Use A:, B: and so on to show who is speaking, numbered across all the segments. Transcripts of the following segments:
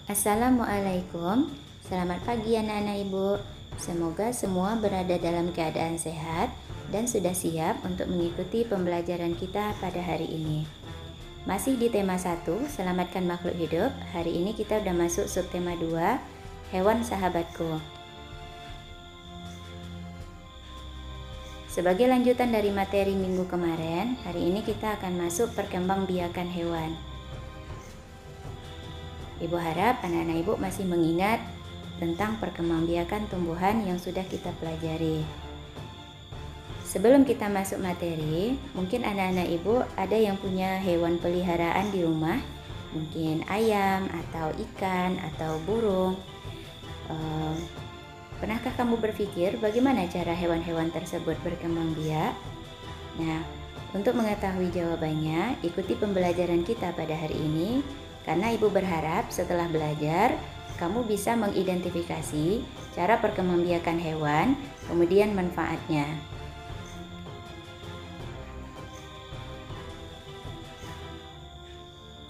A: Assalamualaikum, selamat pagi anak-anak ibu. Semoga semua berada dalam keadaan sehat dan sudah siap untuk mengikuti pembelajaran kita pada hari ini. Masih di tema 1, selamatkan makhluk hidup. Hari ini kita udah masuk subtema 2, hewan sahabatku. Sebagai lanjutan dari materi minggu kemarin, hari ini kita akan masuk perkembangbiakan hewan. Ibu harap anak-anak ibu masih mengingat tentang perkembangbiakan tumbuhan yang sudah kita pelajari. Sebelum kita masuk materi, mungkin anak-anak ibu ada yang punya hewan peliharaan di rumah, mungkin ayam atau ikan atau burung. Pernahkah kamu berpikir bagaimana cara hewan-hewan tersebut berkembang biak? Nah, untuk mengetahui jawabannya, ikuti pembelajaran kita pada hari ini. Karena ibu berharap setelah belajar, kamu bisa mengidentifikasi cara perkembangbiakan hewan, kemudian manfaatnya.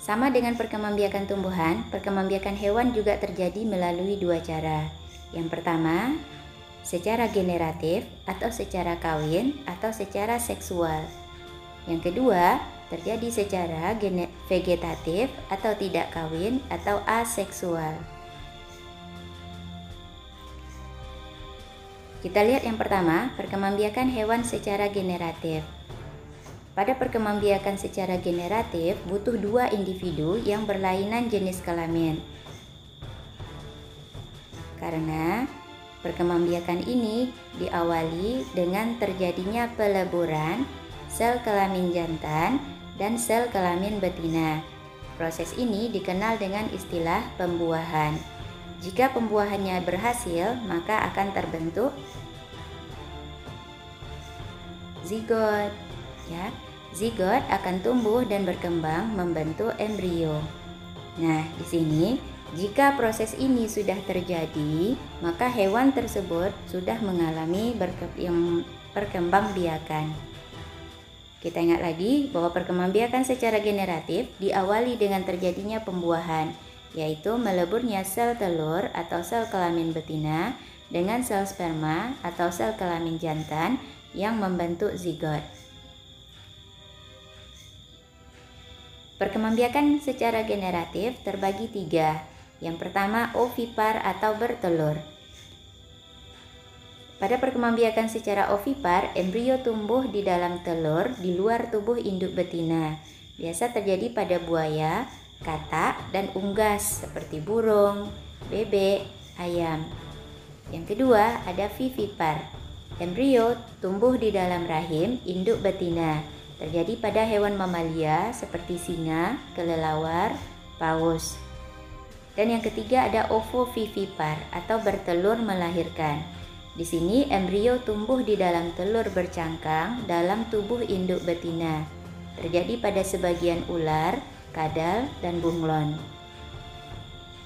A: Sama dengan perkembangbiakan tumbuhan, perkembangbiakan hewan juga terjadi melalui dua cara. Yang pertama, secara generatif atau secara kawin atau secara seksual. Yang kedua, terjadi secara vegetatif atau tidak kawin atau aseksual. Kita lihat yang pertama, perkembangbiakan hewan secara generatif. Pada perkembangbiakan secara generatif, butuh dua individu yang berlainan jenis kelamin. Karena perkembangbiakan ini diawali dengan terjadinya peleburan sel kelamin jantan dan sel kelamin betina. Proses ini dikenal dengan istilah pembuahan. Jika pembuahannya berhasil, maka akan terbentuk zigot. Ya, zigot akan tumbuh dan berkembang membentuk embrio. Nah, di sini jika proses ini sudah terjadi, maka hewan tersebut sudah mengalami perkembangbiakan. Kita ingat lagi bahwa perkembangbiakan secara generatif diawali dengan terjadinya pembuahan, yaitu meleburnya sel telur atau sel kelamin betina dengan sel sperma atau sel kelamin jantan yang membentuk zigot. Perkembangbiakan secara generatif terbagi tiga. Yang pertama, ovipar atau bertelur. Pada perkembangbiakan secara ovipar, embrio tumbuh di dalam telur di luar tubuh induk betina. Biasa terjadi pada buaya, katak, dan unggas seperti burung, bebek, ayam. Yang kedua, ada vivipar. Embrio tumbuh di dalam rahim induk betina. Terjadi pada hewan mamalia seperti singa, kelelawar, paus. Dan yang ketiga ada ovovivipar atau bertelur melahirkan. Di sini embrio tumbuh di dalam telur bercangkang dalam tubuh induk betina. Terjadi pada sebagian ular, kadal, dan bunglon.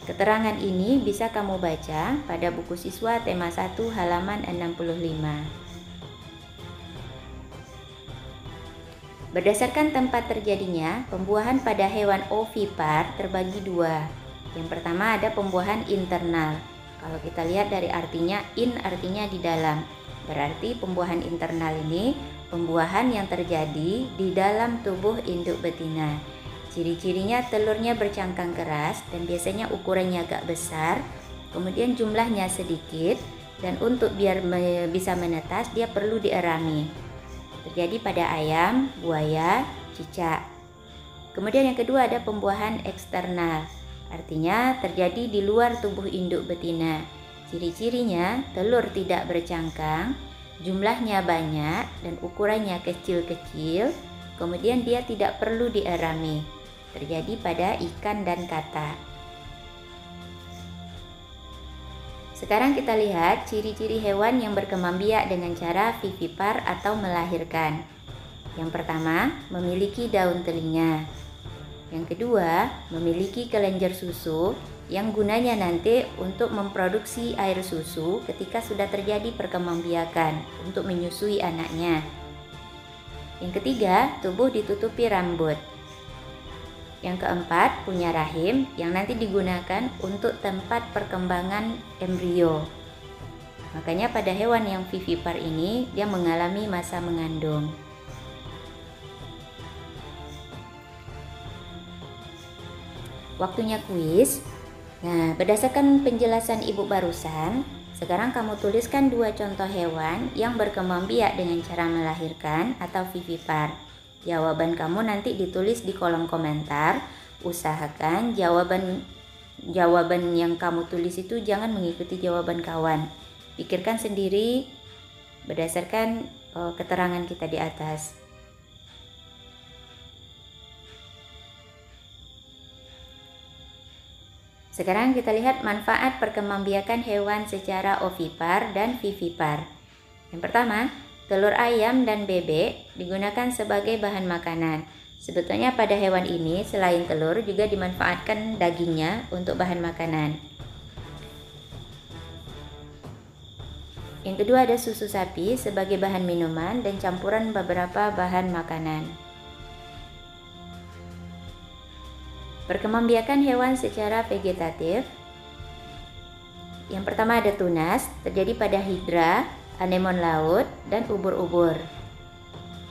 A: Keterangan ini bisa kamu baca pada buku siswa tema 1 halaman 65. Berdasarkan tempat terjadinya, pembuahan pada hewan ovipar terbagi dua. Yang pertama ada pembuahan internal. Kalau kita lihat dari artinya, in artinya di dalam. Berarti pembuahan internal ini pembuahan yang terjadi di dalam tubuh induk betina. Ciri-cirinya telurnya bercangkang keras dan biasanya ukurannya agak besar. Kemudian jumlahnya sedikit dan untuk biar bisa menetas dia perlu dierami. Terjadi pada ayam, buaya, cicak. Kemudian yang kedua ada pembuahan eksternal. Artinya terjadi di luar tubuh induk betina. Ciri-cirinya telur tidak bercangkang, jumlahnya banyak dan ukurannya kecil-kecil. Kemudian dia tidak perlu dierami. Terjadi pada ikan dan katak. Sekarang kita lihat ciri-ciri hewan yang berkembang biak dengan cara vivipar atau melahirkan. Yang pertama, memiliki daun telinga. Yang kedua, memiliki kelenjar susu yang gunanya nanti untuk memproduksi air susu ketika sudah terjadi perkembangbiakan untuk menyusui anaknya. Yang ketiga, tubuh ditutupi rambut. Yang keempat, punya rahim yang nanti digunakan untuk tempat perkembangan embrio. Makanya pada hewan yang vivipar ini dia mengalami masa mengandung. Waktunya kuis. Nah, berdasarkan penjelasan Ibu barusan, sekarang kamu tuliskan 2 contoh hewan yang berkembang biak dengan cara melahirkan atau vivipar. Jawaban kamu nanti ditulis di kolom komentar. Usahakan jawaban yang kamu tulis itu jangan mengikuti jawaban kawan. Pikirkan sendiri berdasarkan keterangan kita di atas. Sekarang kita lihat manfaat perkembangbiakan hewan secara ovipar dan vivipar. Yang pertama, telur ayam dan bebek digunakan sebagai bahan makanan. Sebetulnya pada hewan ini selain telur juga dimanfaatkan dagingnya untuk bahan makanan. Yang kedua ada susu sapi sebagai bahan minuman dan campuran beberapa bahan makanan. Perkembangbiakan hewan secara vegetatif. Yang pertama ada tunas, terjadi pada hidra, anemon laut, dan ubur-ubur.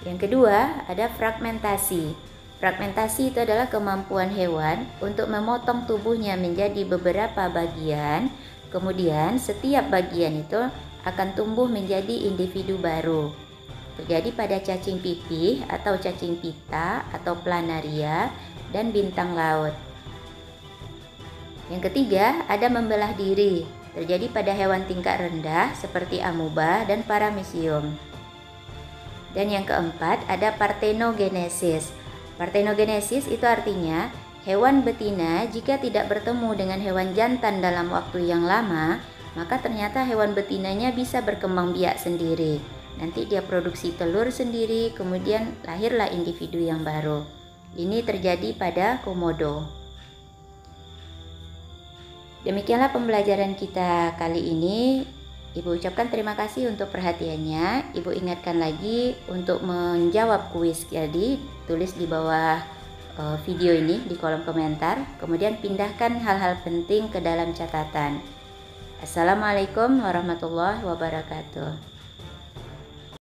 A: Yang kedua ada fragmentasi. Fragmentasi itu adalah kemampuan hewan untuk memotong tubuhnya menjadi beberapa bagian. Kemudian setiap bagian itu akan tumbuh menjadi individu baru. Terjadi pada cacing pipih atau cacing pita atau planaria dan bintang laut. Yang ketiga ada membelah diri, terjadi pada hewan tingkat rendah seperti amuba dan paramecium. Dan yang keempat ada parthenogenesis. Parthenogenesis itu artinya hewan betina jika tidak bertemu dengan hewan jantan dalam waktu yang lama, maka ternyata hewan betinanya bisa berkembang biak sendiri. Nanti dia produksi telur sendiri, kemudian lahirlah individu yang baru. Ini terjadi pada komodo. Demikianlah pembelajaran kita kali ini. Ibu ucapkan terima kasih untuk perhatiannya. Ibu ingatkan lagi untuk menjawab kuis tadi, tulis di bawah video ini di kolom komentar. Kemudian pindahkan hal-hal penting ke dalam catatan. Assalamualaikum warahmatullahi wabarakatuh.